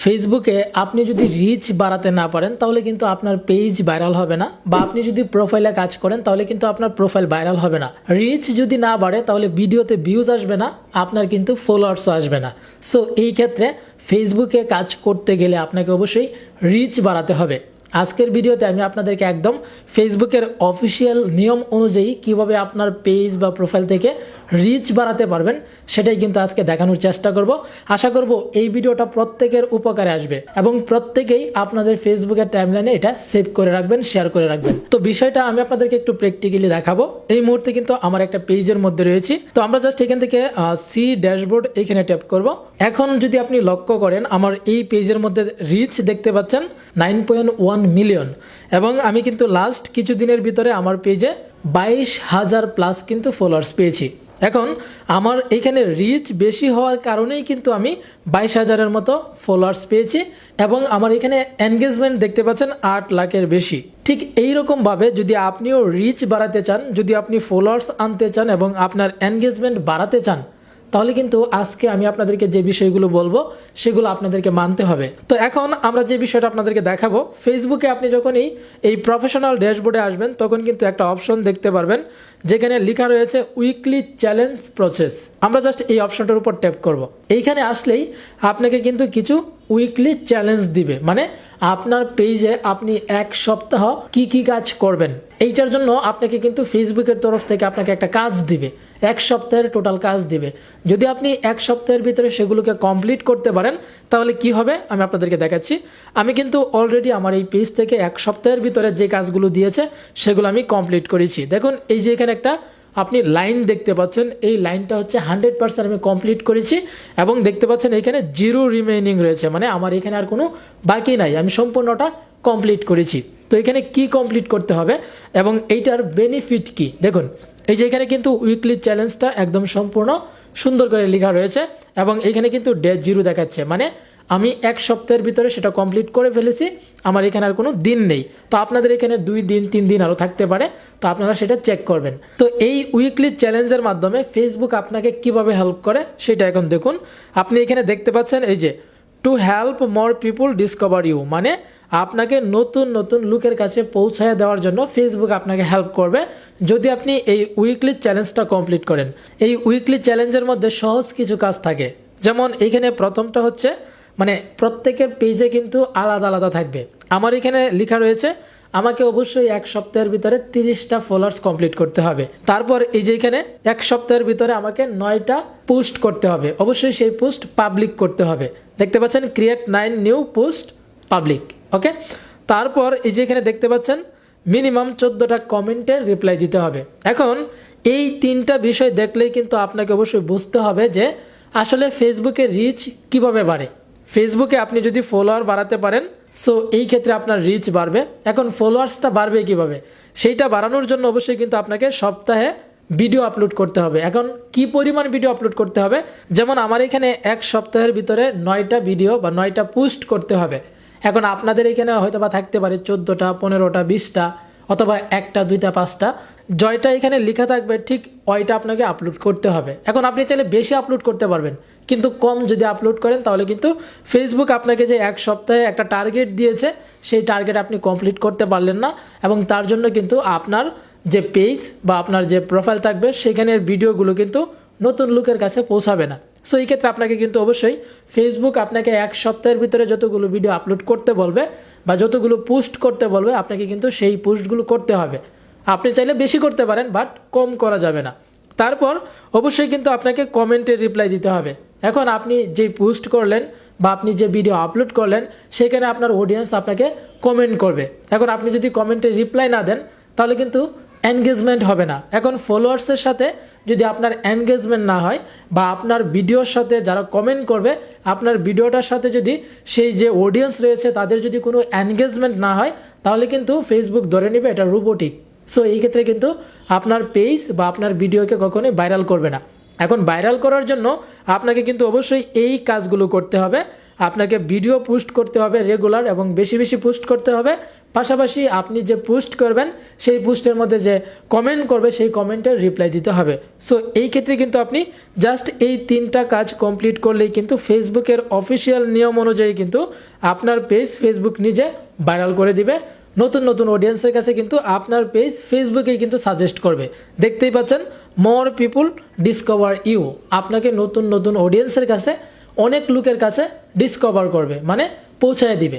ফেসবুকে আপনি যদি রিচ বাড়াতে না পারেন তাহলে কিন্তু আপনার পেজ ভাইরাল হবে না, বা আপনি যদি প্রোফাইলে কাজ করেন তাহলে কিন্তু আপনার প্রোফাইল ভাইরাল হবে না। রিচ যদি না বাড়ে তাহলে ভিডিওতে ভিউজ আসবে না, আপনার কিন্তু ফলোয়ার্সও আসবে না। সো এই ক্ষেত্রে ফেসবুকে কাজ করতে গেলে আপনাকে অবশ্যই রিচ বাড়াতে হবে। আজকের ভিডিওতে আমি আপনাদেরকে একদম ফেসবুকের অফিসিয়াল নিয়ম অনুযায়ী কিভাবে আপনার পেজ বা প্রোফাইল থেকে রিচ বাড়াতে পারবেন সেটাই কিন্তু আজকে দেখানোর চেষ্টা করব। আশা করব এই ভিডিওটা প্রত্যেকের উপকারে আসবে এবং প্রত্যেকেই আপনাদের ফেসবুকের টাইমলাইনে এটা সেভ করে রাখবেন, শেয়ার করে রাখবেন। তো বিষয়টা আমি আপনাদেরকে একটু প্র্যাকটিক্যালি দেখাবো। এই মুহূর্তে কিন্তু আমার একটা পেজের মধ্যে রয়েছি। তো আমরা জাস্ট এখান থেকে সি ড্যাশবোর্ড এখানে ট্যাপ করব। এখন যদি আপনি লক্ষ্য করেন আমার এই পেজের মধ্যে রিচ দেখতে পাচ্ছেন 9.1 মিলিয়ন, এবং আমি কিন্তু লাস্ট কিছুদিনের ভিতরে আমার পেজে 22,000 প্লাস কিন্তু ফলোয়ার্স পেয়েছি। এখন আমার এখানে রিচ বেশি হওয়ার কারণেই কিন্তু আমি 22,000-এর মতো ফলোয়ার্স পেয়েছি, এবং আমার এখানে এনগেজমেন্ট দেখতে পাচ্ছেন 8 লাখের বেশি। ঠিক এইরকমভাবে যদি আপনিও রিচ বাড়াতে চান, যদি আপনি ফলোয়ার্স আনতে চান এবং আপনার এনগেজমেন্ট বাড়াতে চান, তাহলে কিন্তু আজকে আমি আপনাদেরকে যে বিষয়গুলো বলবো সেগুলো আপনাদেরকে মানতে হবে। তো এখন আমরা যে বিষয়টা আপনাদেরকে দেখাবো, ফেসবুকে আপনি যখনই এই প্রফেশনাল ড্যাশবোর্ডে আসবেন তখন কিন্তু একটা অপশন দেখতে পারবেন যেখানে লেখা রয়েছে উইকলি চ্যালেঞ্জ প্রসেস। আমরা জাস্ট এই অপশনটার উপর ট্যাপ করব। এইখানে আসলেই আপনাকে কিন্তু কিছু উইকলি চ্যালেঞ্জ দিবে, মানে আপনার পেজে আপনি এক সপ্তাহ কি কি কাজ করবেন এইটার জন্য আপনাকে কিন্তু ফেসবুকের তরফ থেকে আপনাকে একটা কাজ দিবে, এক সপ্তাহের টোটাল কাজ দিবে। যদি আপনি এক সপ্তাহের ভিতরে সেগুলোকে কমপ্লিট করতে পারেন তাহলে কি হবে আমি আপনাদেরকে দেখাচ্ছি। আমি কিন্তু অলরেডি আমার এই পেজ থেকে এক সপ্তাহের ভিতরে যে কাজগুলো দিয়েছে সেগুলো আমি কমপ্লিট করেছি। দেখুন এই যে এখানে একটা আপনি লাইন দেখতে পাচ্ছেন, এই লাইনটা হচ্ছে 100% আমি কমপ্লিট করেছি, এবং দেখতে পাচ্ছেন এখানে 0 রিমেইনিং রয়েছে, মানে আমার এখানে আর কোনো বাকি নাই, আমি সম্পূর্ণটা কমপ্লিট করেছি। তো এখানে কি কমপ্লিট করতে হবে এবং এইটার বেনিফিট কি, দেখুন এই যে এখানে কিন্তু উইকলি চ্যালেঞ্জটা একদম সম্পূর্ণ সুন্দর করে লেখা রয়েছে, এবং এখানে কিন্তু ডে 0 দেখাচ্ছে, মানে আমি এক সপ্তাহের ভিতরে সেটা কমপ্লিট করে ফেলেছি, আমার এখানে আর কোনো দিন নেই। তো আপনাদের এখানে 2 দিন 3 দিন আরও থাকতে পারে, তো আপনারা সেটা চেক করবেন। তো এই উইকলি চ্যালেঞ্জের মাধ্যমে ফেসবুক আপনাকে কিভাবে হেল্প করে সেটা এখন দেখুন। আপনি এখানে দেখতে পাচ্ছেন এই যে to help more people discover you, মানে আপনাকে নতুন নতুন লোকের কাছে পৌঁছায় দেওয়ার জন্য ফেসবুক আপনাকে হেল্প করবে যদি আপনি এই উইকলি চ্যালেঞ্জটা কমপ্লিট করেন। এই উইকলি চ্যালেঞ্জের মধ্যে সহজ কিছু কাজ থাকে, যেমন এখানে প্রথমটা হচ্ছে মানে প্রত্যেকের পেজে কিন্তু আলাদা আলাদা থাকবে। আমার এখানে লেখা রয়েছে আমাকে অবশ্যই এক সপ্তাহের ভিতরে 30টা ফলোয়ার্স কমপ্লিট করতে হবে। তারপর এই যে এখানে এক সপ্তাহের ভিতরে আমাকে 9টা পোস্ট করতে হবে, অবশ্যই সেই পোস্ট পাবলিক করতে হবে। দেখতে পাচ্ছেন ক্রিয়েট 9 নিউ পোস্ট পাবলিক, ওকে। তারপর এই যে এখানে দেখতে পাচ্ছেন মিনিমাম 14টা কমেন্টের রিপ্লাই দিতে হবে। এখন এই 3টা বিষয় দেখলেই কিন্তু আপনাকে অবশ্যই বুঝতে হবে যে আসলে ফেসবুকে রিচ কিভাবে বাড়ে। ফেসবুকে আপনি যদি ফলোয়ার বাড়াতে পারেন সো এই ক্ষেত্রে আপনার রিচ বাড়বে। এখন ফলোয়ার্সটা বাড়বে কিভাবে, সেইটা বাড়ানোর জন্য অবশ্যই কিন্তু আপনাকে সপ্তাহে ভিডিও আপলোড করতে হবে। এখন কি পরিমাণ ভিডিও আপলোড করতে হবে, যেমন আমার এখানে এক সপ্তাহের ভিতরে 9টা ভিডিও বা 9টা পোস্ট করতে হবে। এখন আপনাদের এখানে হয়তো বা থাকতে পারে 14টা 15টা 20টা অথবা 1টা 2টা 5টা, জয়টা এখানে লেখা থাকবে ঠিক ওইটা আপনাকে আপলোড করতে হবে। এখন আপনি চাইলে বেশি আপলোড করতে পারবেন, কিন্তু কম যদি আপলোড করেন তাহলে কিন্তু ফেসবুক আপনাকে যে এক সপ্তাহে একটা টার্গেট দিয়েছে সেই টার্গেট আপনি কমপ্লিট করতে পারলেন না, এবং তার জন্য কিন্তু আপনার যে পেজ বা আপনার যে প্রোফাইল থাকবে সেখানের ভিডিওগুলো কিন্তু নতুন লোকের কাছে পৌঁছাবে না। সো এই ক্ষেত্রে আপনাকে কিন্তু অবশ্যই ফেসবুক আপনাকে এক সপ্তাহের ভিতরে যতগুলো ভিডিও আপলোড করতে বলবে বা যতগুলো পোস্ট করতে বলবে আপনাকে কিন্তু সেই পোস্টগুলো করতে হবে। আপনি চাইলে বেশি করতে পারেন বাট কম করা যাবে না। তারপর অবশ্যই কিন্তু আপনাকে কমেন্টের রিপ্লাই দিতে হবে। এখন আপনি যে পোস্ট করলেন বা আপনি যে ভিডিও আপলোড করলেন সেখানে আপনার অডিয়েন্স আপনাকে কমেন্ট করবে। এখন আপনি যদি কমেন্টে রিপ্লাই না দেন তাহলে কিন্তু এনগেজমেন্ট হবে না। এখন ফলোয়ার্সের সাথে যদি আপনার এনগেজমেন্ট না হয় বা আপনার ভিডিওর সাথে যারা কমেন্ট করবে আপনার ভিডিওটার সাথে যদি সেই যে অডিয়েন্স রয়েছে তাদের যদি কোনো এনগেজমেন্ট না হয় তাহলে কিন্তু ফেসবুক ধরে নেবে এটা রোবোটিক। সো এই ক্ষেত্রে কিন্তু আপনার পেজ বা আপনার ভিডিওকে কখনোই ভাইরাল করবে না। এখন ভাইরাল করার জন্য আপনাকে কিন্তু অবশ্যই এই কাজগুলো করতে হবে। আপনাকে ভিডিও পোস্ট করতে হবে রেগুলার এবং বেশি বেশি পোস্ট করতে হবে, পাশাপাশি আপনি যে পোস্ট করবেন সেই পোস্টের মধ্যে যে কমেন্ট করবে সেই কমেন্টের রিপ্লাই দিতে হবে। সো এই ক্ষেত্রে কিন্তু আপনি জাস্ট এই 3টা কাজ কমপ্লিট করলেই কিন্তু ফেসবুকের অফিসিয়াল নিয়ম অনুযায়ী কিন্তু আপনার পেজ ফেসবুক নিজে ভাইরাল করে দিবে। নতুন নতুন অডিয়েন্সের কাছে কিন্তু আপনার পেজ ফেসবুকেই কিন্তু সাজেস্ট করবে। দেখতেই পাচ্ছেন, মোর পিপুল ডিসকভার ইউ, আপনাকে নতুন নতুন অডিয়েন্সের কাছে, অনেক লোকের কাছে ডিসকভার করবে, মানে পৌঁছায় দিবে।